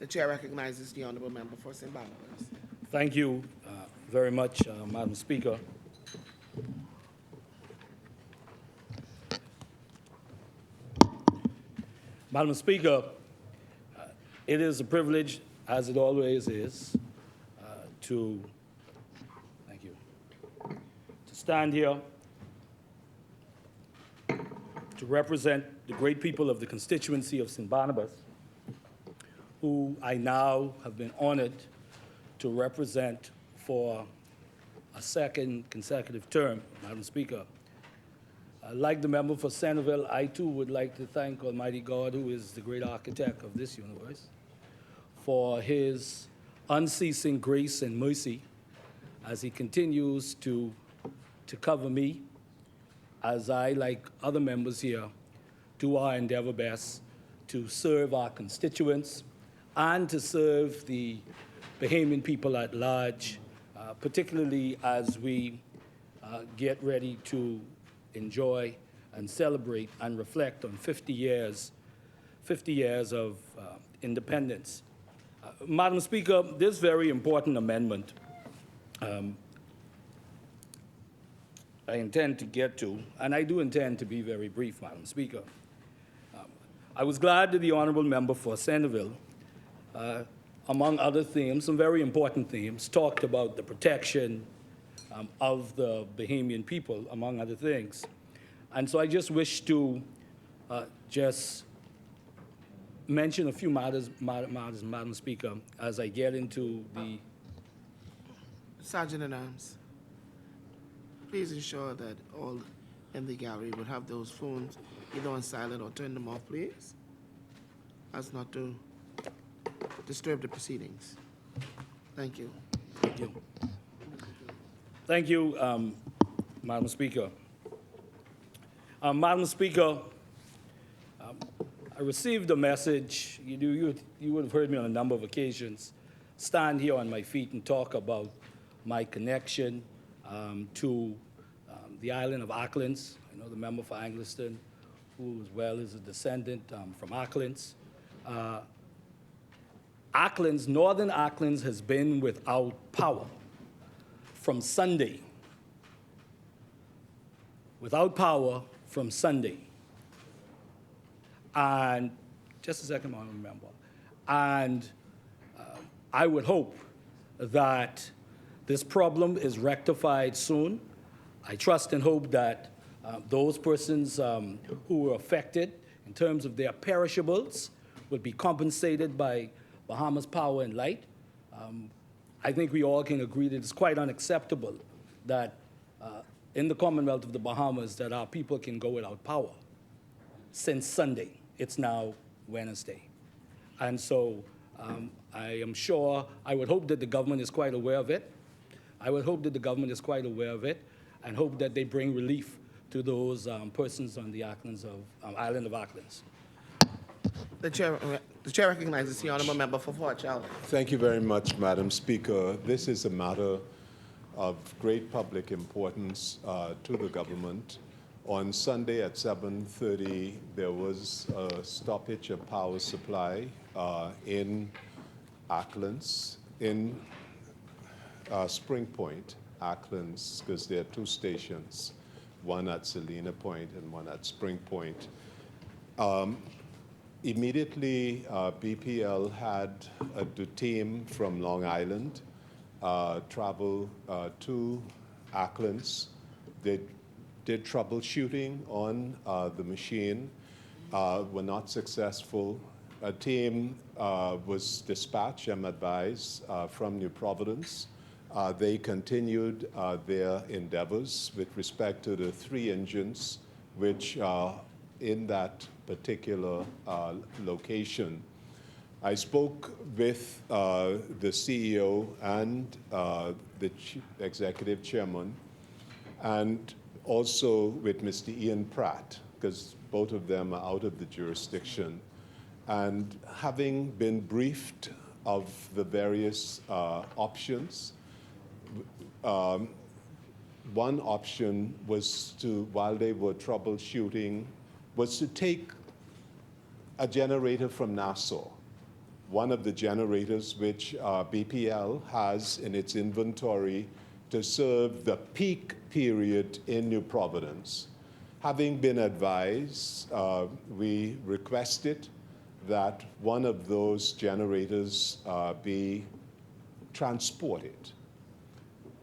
The chair recognizes the honorable member for St. Barnabas. Thank you very much, Madam Speaker. Madam Speaker, it is a privilege, as it always is, to thank you, to stand here to represent the great people of the constituency of St. Barnabas, who I now have been honored to represent for a second consecutive term, Madam Speaker. Like the member for Centerville, I too would like to thank Almighty God, who is the great architect of this universe, for his unceasing grace and mercy as he continues to cover me as I, like other members here, do our endeavor best to serve our constituents and to serve the Bahamian people at large, particularly as we get ready to enjoy and celebrate and reflect on 50 years of independence. Madam Speaker, this very important amendment I intend to get to, and I do intend to be very brief, Madam Speaker. I was glad that the honorable member for Centerville, among other themes, some very important themes, talked about the protection of the Bahamian people, among other things. And so I just wish to just mention a few matters, Madam Speaker, as I get into the... Sergeant at Arms, please ensure that all in the gallery would have those phones either on silent or turn them off, please, as not to disturb the proceedings. Thank you. Thank you. Thank you, Madam Speaker. Madam Speaker, I received a message. You would have heard me on a number of occasions stand here on my feet and talk about my connection to the island of Auckland. I know the member for Angliston, who as well is a descendant from Auckland. Northern Auckland has been without power from Sunday. Without power from Sunday. And just a second, I remember. And I would hope that this problem is rectified soon. I trust and hope that those persons who were affected in terms of their perishables would be compensated by Bahamas Power and Light. I think we all can agree that it's quite unacceptable that in the Commonwealth of the Bahamas that our people can go without power since Sunday. It's now Wednesday. And so I am sure, I would hope that the government is quite aware of it. I would hope that the government is quite aware of it and hope that they bring relief to those persons on the island of Auckland. The chair recognizes the honorable member for Fort Charlotte. Thank you very much, Madam Speaker. This is a matter of great public importance to the government. On Sunday at 7:30, there was a stoppage of power supply in Auckland, in Spring Point, Auckland, because there are two stations, one at Salina Point and one at Spring Point. Immediately, BPL had a team from Long Island travel to Auckland. They did troubleshooting on the machine, were not successful. A team was dispatched, I'm advised, from New Providence. They continued their endeavors with respect to the 3 engines which are in that particular location. I spoke with the CEO and the executive chairman, and also with Mr. Ian Pratt, because both of them are out of the jurisdiction. And having been briefed of the various options, one option was to, while they were troubleshooting, was to take a generator from Nassau, one of the generators which BPL has in its inventory to serve the peak period in New Providence. Having been advised, we requested that one of those generators be transported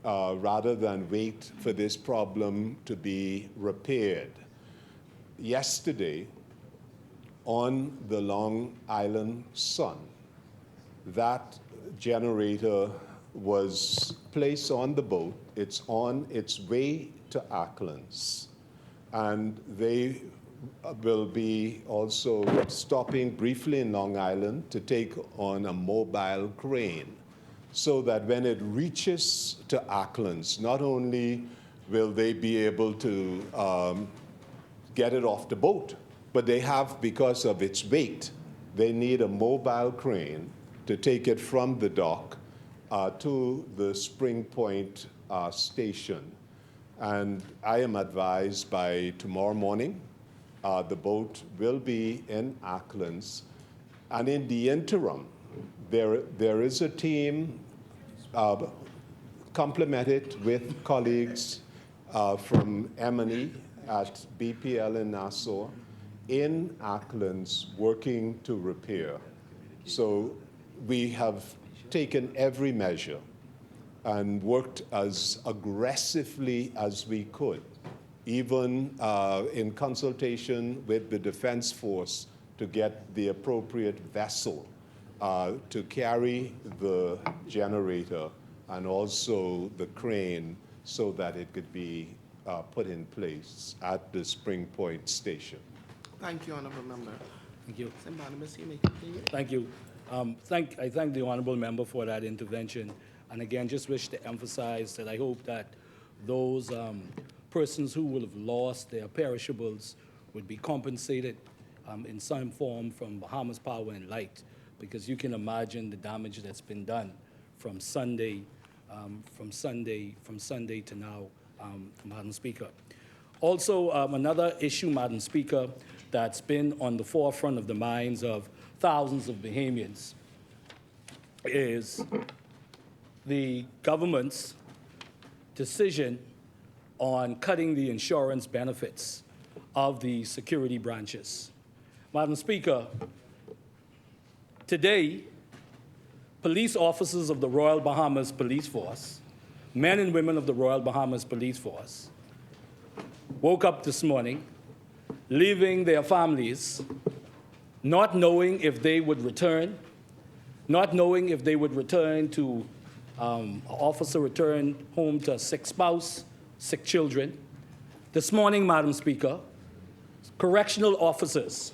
rather than wait for this problem to be repaired. Yesterday, on the Long Island Sun, that generator was placed on the boat. It's on its way to Acklands. And they will be also stopping briefly in Long Island to take on a mobile crane so that when it reaches to Acklands, not only will they be able to get it off the boat, but they have, because of its weight, they need a mobile crane to take it from the dock to the Spring Point station. And I am advised by tomorrow morning, the boat will be in Acklands. And in the interim, there is a team complemented with colleagues from M&E at BPL in Nassau in Acklands working to repair. So we have taken every measure and worked as aggressively as we could, even in consultation with the Defense Force to get the appropriate vessel to carry the generator and also the crane so that it could be put in place at the Spring Point station. Thank you, Honorable Member. Thank you. St. Barnabas, you may continue. Thank you. I thank the honorable member for that intervention. And again, just wish to emphasize that I hope that those persons who will have lost their perishables would be compensated in some form from Bahamas Power and Light, because you can imagine the damage that's been done from Sunday to now, Madam Speaker. Also, another issue, Madam Speaker, that's been on the forefront of the minds of thousands of Bahamians is the government's decision on cutting the insurance benefits of the security branches. Madam Speaker, today, police officers of the Royal Bahamas Police Force, men and women of the Royal Bahamas Police Force, woke up this morning, leaving their families, not knowing if they would return, not knowing if they would return to, officer returned home to a sick spouse, sick children. This morning, Madam Speaker, correctional officers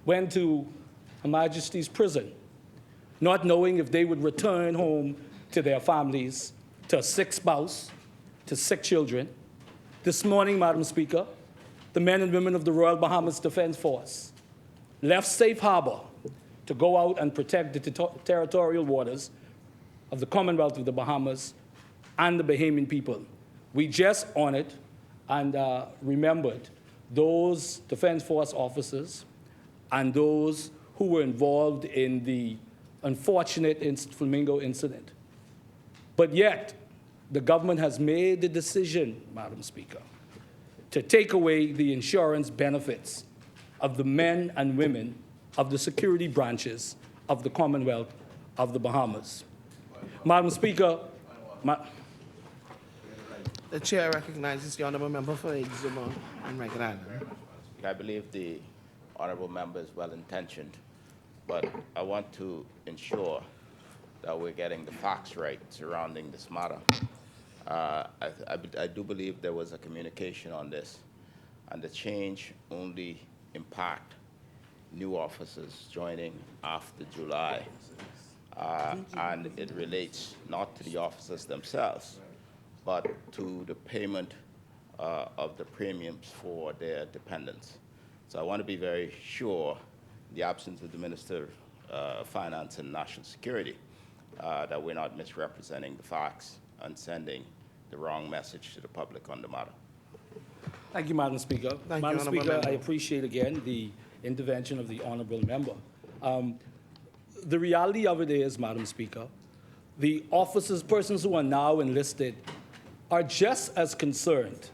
went to Her Majesty's prison, not knowing if they would return home to their families, to a sick spouse, to sick children. This morning, Madam Speaker, the men and women of the Royal Bahamas Defense Force left Safe Harbor to go out and protect the territorial waters of the Commonwealth of the Bahamas and the Bahamian people. We just honored and remembered those Defense Force officers and those who were involved in the unfortunate Flamingo incident. But yet, the government has made the decision, Madam Speaker, to take away the insurance benefits of the men and women of the security branches of the Commonwealth of the Bahamas. Madam Speaker, The chair recognizes the Honorable Member for Exuma and Rikers Island. I believe the honorable member is well-intentioned, but I want to ensure that we're getting the facts right surrounding this matter. I do believe there was a communication on this, and the change only impact new officers joining after July, and it relates not to the officers themselves, but to the payment of the premiums for their dependents. So I want to be very sure, in the absence of the Minister of Finance and National Security, that we're not misrepresenting the facts and sending the wrong message to the public on the matter. thank you, Madam Speaker. Thank you, Madam Honourable Speaker, Member. I appreciate again the intervention of the honourable member. the reality of it is, Madam Speaker, the officers, persons who are now enlisted, are just as concerned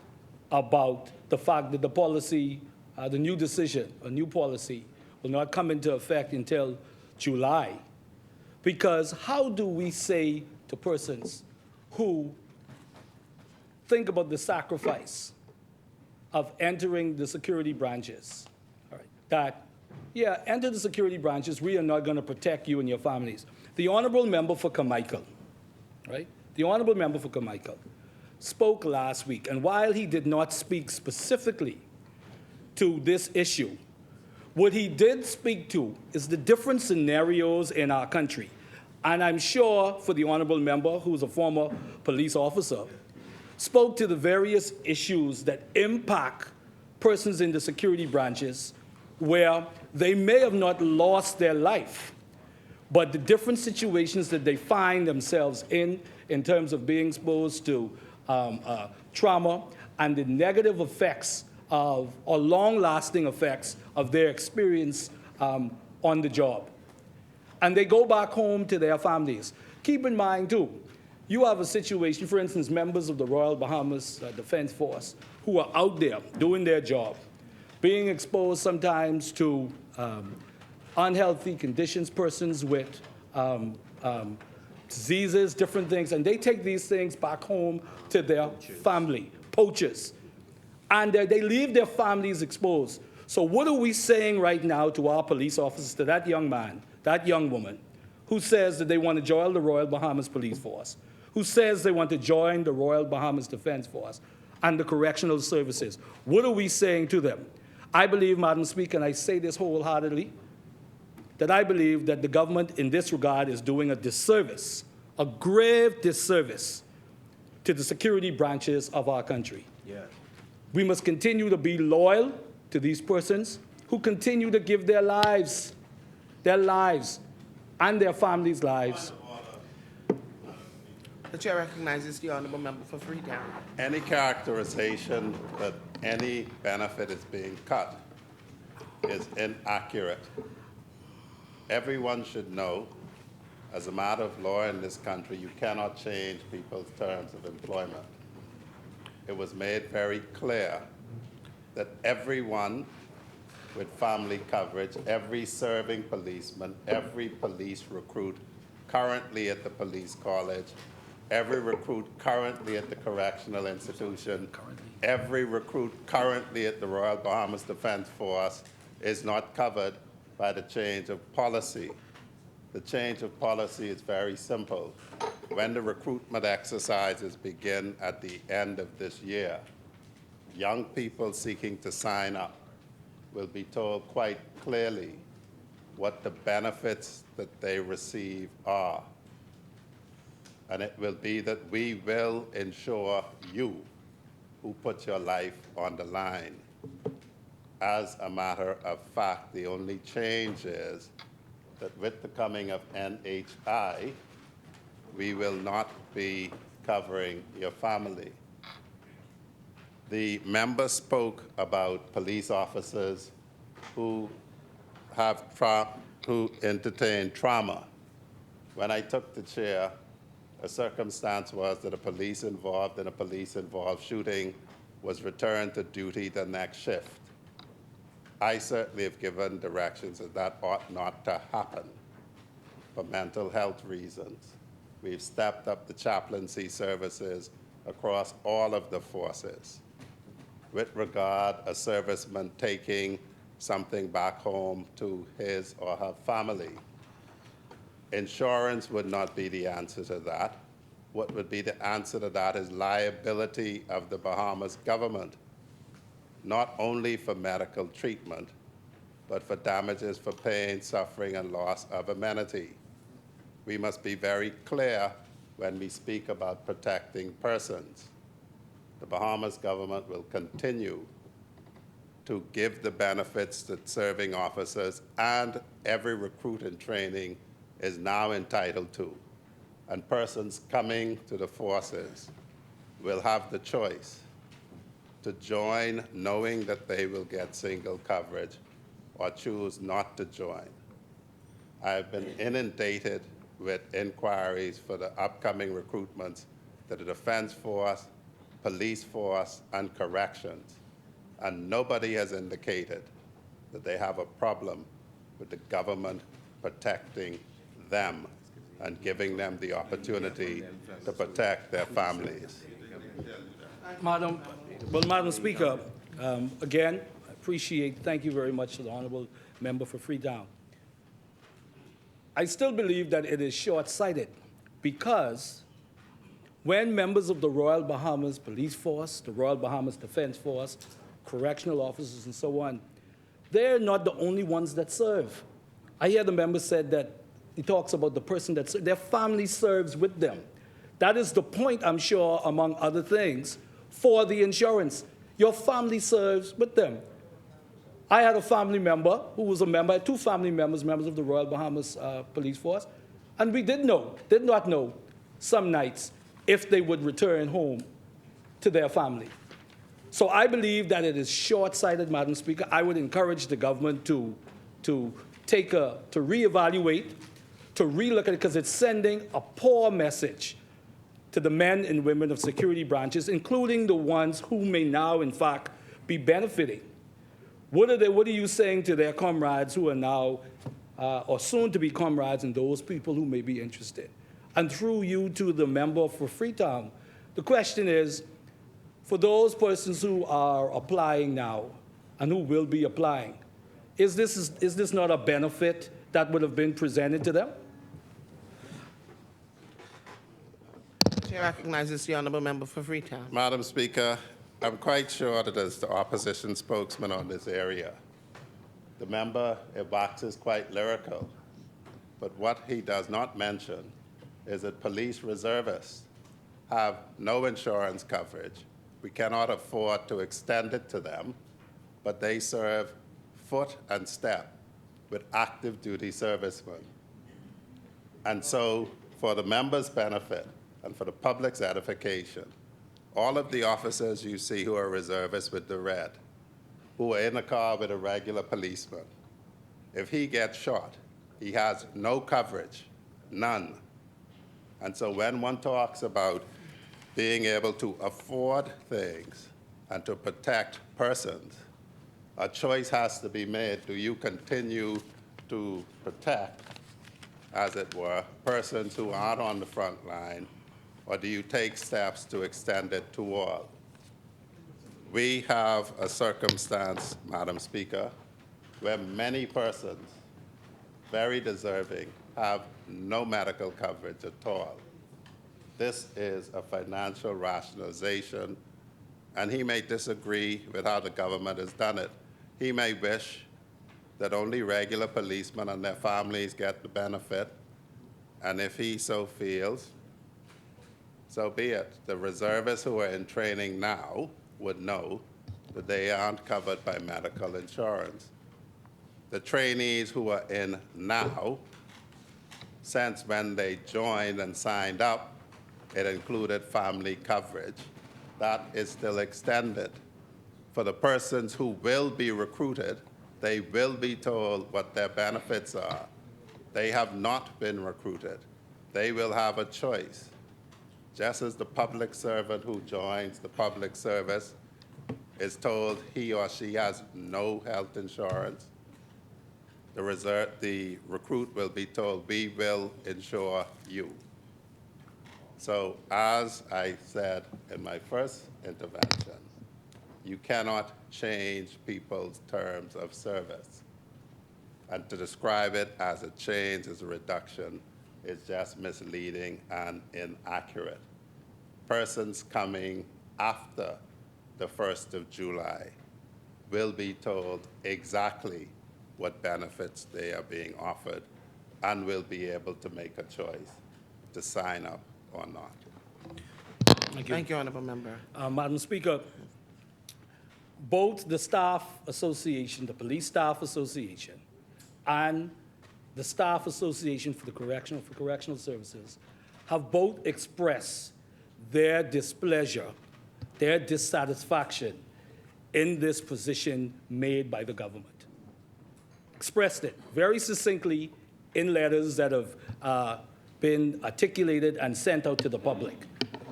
about the fact that the policy, the new decision, a new policy, will not come into effect until July. Because how do we say to persons who think about the sacrifice of entering the security branches, all right, that, yeah, enter the security branches, we are not going to protect you and your families. The honorable member for Carmichael, right? The honorable member for Carmichael spoke last week, and while he did not speak specifically to this issue, what he did speak to is the different scenarios in our country. And I'm sure for the honorable member, who's a former police officer, spoke to the various issues that impact persons in the security branches where they may have not lost their life, but the different situations that they find themselves in terms of being exposed to trauma and the negative effects of, or long-lasting effects of their experience on the job. And they go back home to their families. Keep in mind, too, you have a situation, for instance, members of the Royal Bahamas Defense Force who are out there doing their job, being exposed sometimes to unhealthy conditions, persons with diseases, different things, and they take these things back home to their family, poachers. And they leave their families exposed. So what are we saying right now to our police officers, to that young man, that young woman, who says that they want to join the Royal Bahamas Police Force, who says they want to join the Royal Bahamas Defense Force and the correctional services? What are we saying to them? I believe, Madam Speaker, and I say this wholeheartedly, that I believe that the government in this regard is doing a disservice, a grave disservice to the security branches of our country. Yeah. We must continue to be loyal to these persons who continue to give their lives and their families' lives. The chair recognizes the honorable member for Freetown. Any characterization that any benefit is being cut is inaccurate. Everyone should know, as a matter of law in this country, you cannot change people's terms of employment. It was made very clear that everyone with family coverage, every serving policeman, every police recruit currently at the police college, every recruit currently at the correctional institution, every recruit currently at the Royal Bahamas Defense Force is not covered by the change of policy. The change of policy is very simple. When the recruitment exercises begin at the end of this year, young people seeking to sign up will be told quite clearly what the benefits that they receive are. And it will be that we will ensure you who put your life on the line. As a matter of fact, the only change is that with the coming of NHI, we will not be covering your family. The member spoke about police officers who entertain trauma. When I took the chair, a circumstance was that a police involved in a police-involved shooting was returned to duty the next shift. I certainly have given directions that that ought not to happen for mental health reasons. We've stepped up the chaplaincy services across all of the forces. With regard a serviceman taking something back home to his or her family, insurance would not be the answer to that. What would be the answer to that is liability of the Bahamas government, not only for medical treatment, but for damages for pain, suffering, and loss of amenity. We must be very clear when we speak about protecting persons. The Bahamas government will continue to give the benefits that serving officers and every recruit in training is now entitled to. And persons coming to the forces will have the choice to join knowing that they will get single coverage or choose not to join. I've been inundated with inquiries for the upcoming recruitments to the Defense Force, Police Force, and Corrections. And nobody has indicated that they have a problem with the government protecting them and giving them the opportunity to protect their families. Madam Speaker, again, I appreciate, thank you very much to the Honorable Member for Freetown. I still believe that it is short-sighted because when members of the Royal Bahamas Police Force, the Royal Bahamas Defense Force, correctional officers and so on, they're not the only ones that serve. I hear the member said that he talks about the person that their family serves with them. That is the point, I'm sure, among other things, for the insurance. Your family serves with them. I had a family member who was a member, I had two family members of the Royal Bahamas Police Force, and we did not know some nights if they would return home to their family. So I believe that it is short-sighted, Madam Speaker. I would encourage the government to reevaluate, to relook at it, because it's sending a poor message to the men and women of security branches, including the ones who may now, in fact, be benefiting. What are you saying to their comrades who are now, or soon to be comrades, and those people who may be interested? And through you to the member for Freetown, the question is, for those persons who are applying now and who will be applying, is this not a benefit that would have been presented to them? Chair recognizes the Honorable Member for Freetown. Madam Speaker, I'm quite sure that as the opposition spokesman on this area, the member waxes quite lyrical, but what he does not mention is that police reservists have no insurance coverage. We cannot afford to extend it to them, but they serve foot and step with active duty servicemen. And so, for the members' benefit and for the public's edification, all of the officers you see who are reservists with the red, who are in a car with a regular policeman, if he gets shot, he has no coverage, none. And so when one talks about being able to afford things and to protect persons, a choice has to be made. Do you continue to protect, as it were, persons who aren't on the front line, or do you take steps to extend it to all? We have a circumstance, Madam Speaker, where many persons, very deserving, have no medical coverage at all. This is a financial rationalization, and he may disagree with how the government has done it. He may wish that only regular policemen and their families get the benefit, and if he so feels, so be it. The reservists who are in training now would know that they aren't covered by medical insurance. The trainees who are in now, since when they joined and signed up, it included family coverage. That is still extended. For the persons who will be recruited, they will be told what their benefits are. They have not been recruited. They will have a choice. Just as the public servant who joins the public service is told he or she has no health insurance, the recruit will be told, we will insure you. So as I said in my first intervention, you cannot change people's terms of service. And to describe it as a change, as a reduction, is just misleading and inaccurate. Persons coming after the 1st of July will be told exactly what benefits they are being offered and will be able to make a choice to sign up or not. Thank you. Thank you, Honorable Member. Madam Speaker, both the Staff Association, the Police Staff Association, and the Staff Association for Correctional Services have both expressed their displeasure, their dissatisfaction in this position made by the government. Expressed it very succinctly in letters that have been articulated and sent out to the public.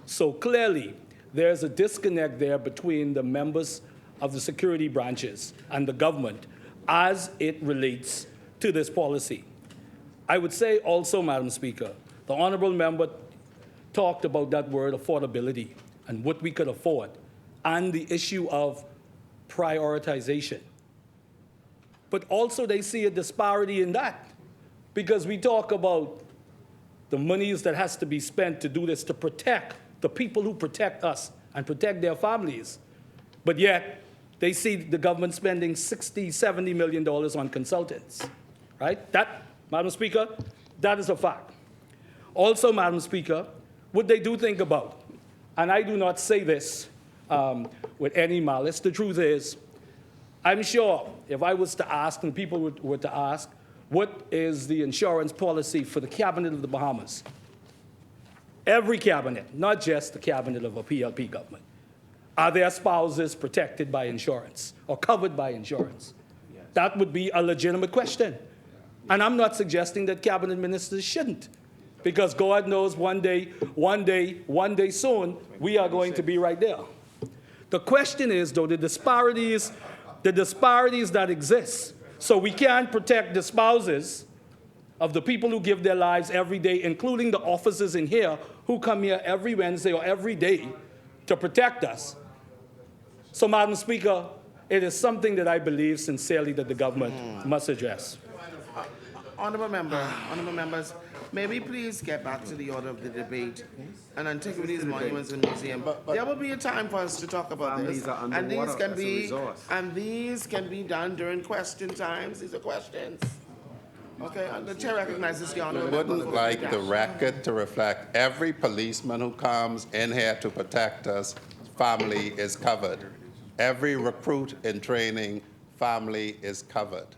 So clearly, there's a disconnect there between the members of the security branches and the government as it relates to this policy. I would say also, Madam Speaker, the honorable member talked about that word affordability and what we could afford and the issue of prioritization. But also they see a disparity in that because we talk about the monies that has to be spent to do this to protect the people who protect us and protect their families. But yet they see the government spending $60, $70 million on consultants, right? That, Madam Speaker, that is a fact. Also, Madam Speaker, what they do think about, and I do not say this with any malice, the truth is, I'm sure if I was to ask, and people were to ask, what is the insurance policy for the cabinet of the Bahamas? Every cabinet, not just the cabinet of a PLP government. Are their spouses protected by insurance or covered by insurance? Yes. That would be a legitimate question. And I'm not suggesting that cabinet ministers shouldn't, because God knows one day soon, we are going to be right there. The question is, though, the disparities that exist. So we can't protect the spouses of the people who give their lives every day, including the officers in here who come here every Wednesday or every day to protect us. So, Madam Speaker, it is something that I believe sincerely that the government must address. Honourable members, may we please get back to the order of the debate and antiquities, monuments, and museum. There will be a time for us to talk about this, and these can be done during question times. These are questions. Okay, the chair recognizes the honourable member. Wouldn't like the record to reflect every policeman who comes in here to protect us, family is covered. Every recruit in training, family is covered.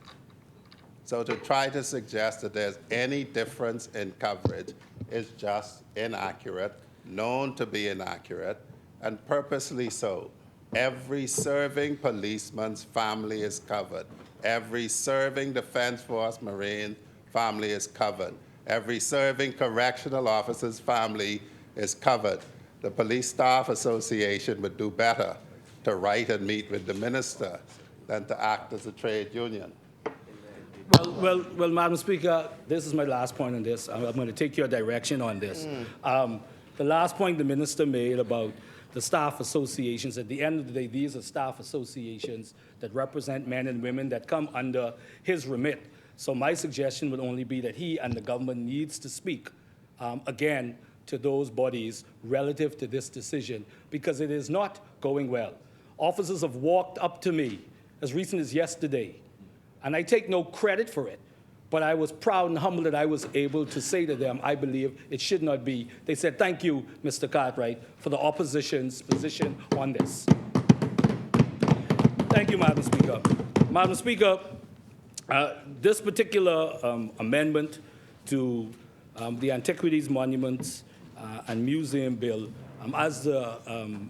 So to try to suggest that there's any difference in coverage is just inaccurate, known to be inaccurate, and purposely so. Every serving policeman's family is covered. Every serving Defense Force Marine family is covered. Every serving correctional officer's family is covered. The Police Staff Association would do better to write and meet with the minister than to act as a trade union. Well, Madam Speaker, this is my last point on this. I'm going to take your direction on this. The last point the minister made about the staff associations, at the end of the day, these are staff associations that represent men and women that come under his remit. So my suggestion would only be that he and the government needs to speak, again, to those bodies relative to this decision, because it is not going well. Officers have walked up to me as recent as yesterday, and I take no credit for it, but I was proud and humbled that I was able to say to them, I believe it should not be. They said, thank you, Mr. Cartwright, for the opposition's position on this. Thank you, Madam Speaker. Madam Speaker, this particular amendment to the Antiquities, Monuments, and Museum Bill, as the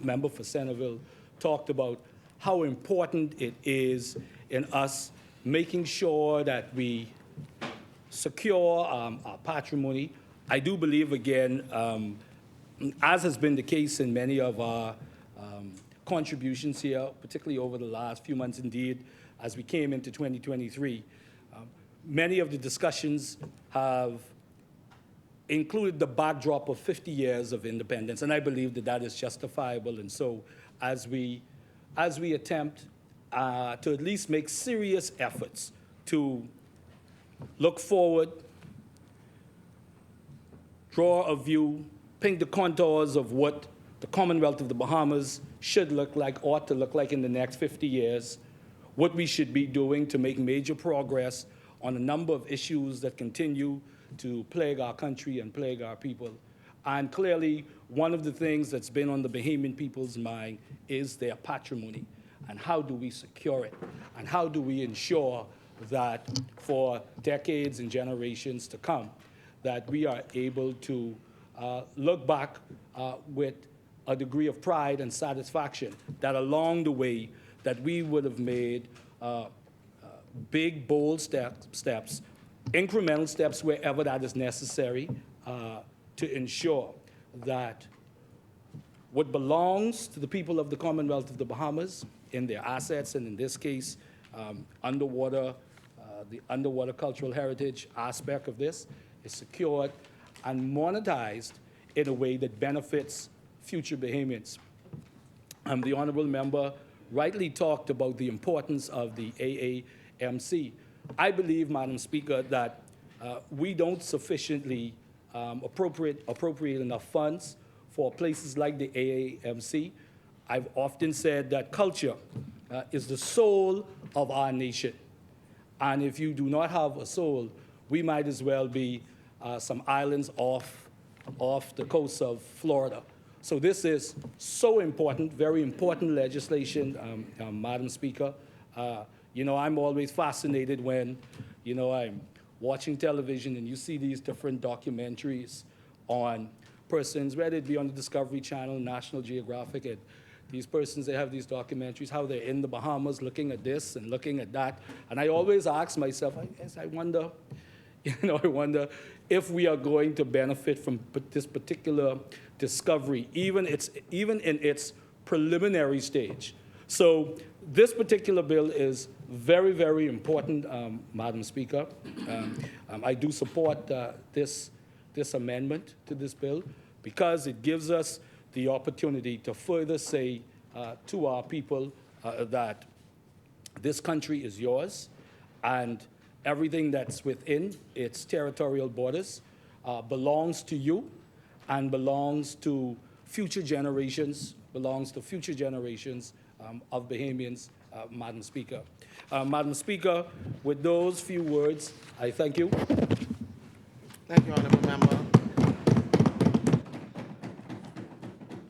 member for Centerville talked about, how important it is in us making sure that we secure our patrimony. I do believe, again, as has been the case in many of our contributions here, particularly over the last few months, indeed, as we came into 2023, many of the discussions have included the backdrop of 50 years of independence, and I believe that that is justifiable. And so as we attempt to at least make serious efforts to look forward, draw a view, paint the contours of what the Commonwealth of the Bahamas should look like, ought to look like in the next 50 years, what we should be doing to make major progress on a number of issues that continue to plague our country and plague our people. And clearly, one of the things that's been on the Bahamian people's mind is their patrimony. And how do we secure it? And how do we ensure that for decades and generations to come, that we are able to look back with a degree of pride and satisfaction that along the way that we would have made big, bold steps incremental steps wherever that is necessary to ensure that what belongs to the people of the Commonwealth of the Bahamas in their assets, and in this case, underwater, the underwater cultural heritage aspect of this is secured and monetized in a way that benefits future Bahamians. The honorable member rightly talked about the importance of the AAMC. I believe, Madam Speaker, that we don't sufficiently appropriate enough funds for places like the AAMC. I've often said that culture is the soul of our nation. And if you do not have a soul, we might as well be some islands off the coast of Florida. So this is so important, very important legislation, Madam Speaker. You know, I'm always fascinated when, you know, I'm watching television and you see these different documentaries on persons, whether it be on the Discovery Channel, National Geographic, and these persons, they have these documentaries, how they're in the Bahamas looking at this and looking at that. And I always ask myself, I wonder, I wonder if we are going to benefit from this particular discovery, even in its preliminary stage. So this particular bill is very, very important, Madam Speaker. I do support this amendment to this bill because it gives us the opportunity to further say to our people that this country is yours and everything that's within its territorial borders belongs to you and belongs to future generations of Bahamians, Madam Speaker. Madam Speaker, with those few words, I thank you. Thank you, Honorable Member.